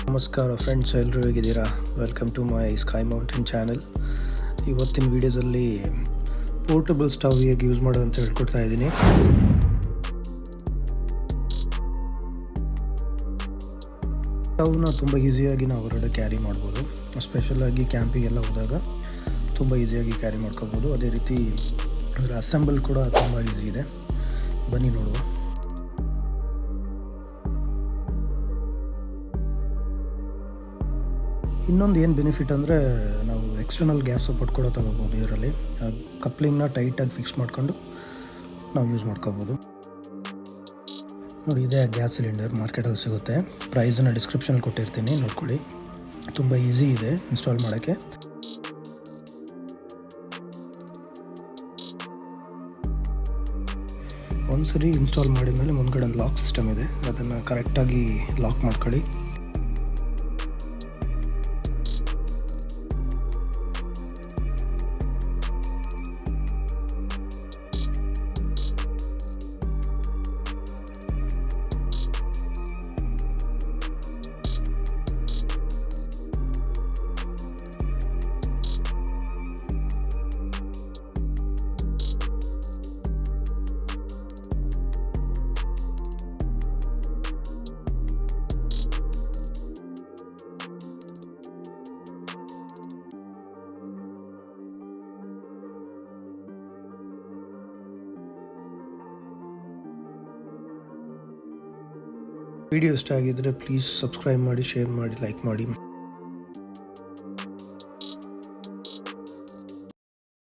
ನಮಸ್ಕಾರ ಫ್ರೆಂಡ್ಸ್, ಎಲ್ಲರೂ ಹೇಗಿದ್ದೀರಾ? Welcome to my sky mountain channel. ಇವತ್ತಿನ ವೀಡಿಯೋದಲ್ಲಿ ಪೋರ್ಟಬಲ್ ಸ್ಟವ್ ಹೇಗೆ ಯೂಸ್ ಮಾಡೋದು ಅಂತ ಹೇಳ್ಕೊಡ್ತಾ ಇದ್ದೀನಿ. ಸ್ಟವ್ನ ತುಂಬ ಈಸಿಯಾಗಿ ನಾವು ಹೊರಗಡೆ ಕ್ಯಾರಿ ಮಾಡ್ಬೋದು. ಸ್ಪೆಷಲಾಗಿ ಕ್ಯಾಂಪಿಗೆಲ್ಲ ಹೋದಾಗ ತುಂಬ ಈಸಿಯಾಗಿ ಕ್ಯಾರಿ ಮಾಡ್ಕೋಬೋದು. ಅದೇ ರೀತಿ ಅದರ ಅಸೆಂಬಲ್ ಕೂಡ ತುಂಬ ಈಸಿ ಇದೆ. ಬನ್ನಿ ನೋಡುವ. ಇನ್ನೊಂದು ಏನು ಬೆನಿಫಿಟ್ ಅಂದರೆ, ನಾವು ಎಕ್ಸ್ಟರ್ನಲ್ ಗ್ಯಾಸ್ ಸಪೋರ್ಟ್ ಕೂಡ ತಗೋಬೋದು. ಇದರಲ್ಲಿ ಕಪ್ಲಿಂಗ್ನ ಟೈಟಾಗಿ ಫಿಕ್ಸ್ ಮಾಡ್ಕೊಂಡು ನಾವು ಯೂಸ್ ಮಾಡ್ಕೋಬೋದು. ನೋಡಿ, ಇದೇ ಗ್ಯಾಸ್ ಸಿಲಿಂಡರ್ ಮಾರ್ಕೆಟಲ್ಲಿ ಸಿಗುತ್ತೆ. ಪ್ರೈಸನ್ನು ಡಿಸ್ಕ್ರಿಪ್ಷನಲ್ಲಿ ಕೊಟ್ಟಿರ್ತೀನಿ, ನೋಡ್ಕೊಳ್ಳಿ. ತುಂಬ ಈಸಿ ಇದೆ ಇನ್ಸ್ಟಾಲ್ ಮಾಡೋಕ್ಕೆ. ಒಂದ್ಸರಿ ಇನ್ಸ್ಟಾಲ್ ಮಾಡಿದ ಮೇಲೆ ಮುಂದ್ಗಡೆ ಒಂದು ಲಾಕ್ ಸಿಸ್ಟಮ್ ಇದೆ, ಅದನ್ನು ಕರೆಕ್ಟಾಗಿ ಲಾಕ್ ಮಾಡ್ಕೊಳ್ಳಿ. ವಿಡಿಯೋ ಇಷ್ಟ ಆಗಿದ್ದರೆ ಪ್ಲೀಸ್ ಸಬ್ಸ್ಕ್ರೈಬ್ ಮಾಡಿ, ಶೇರ್ ಮಾಡಿ, ಲೈಕ್ ಮಾಡಿ.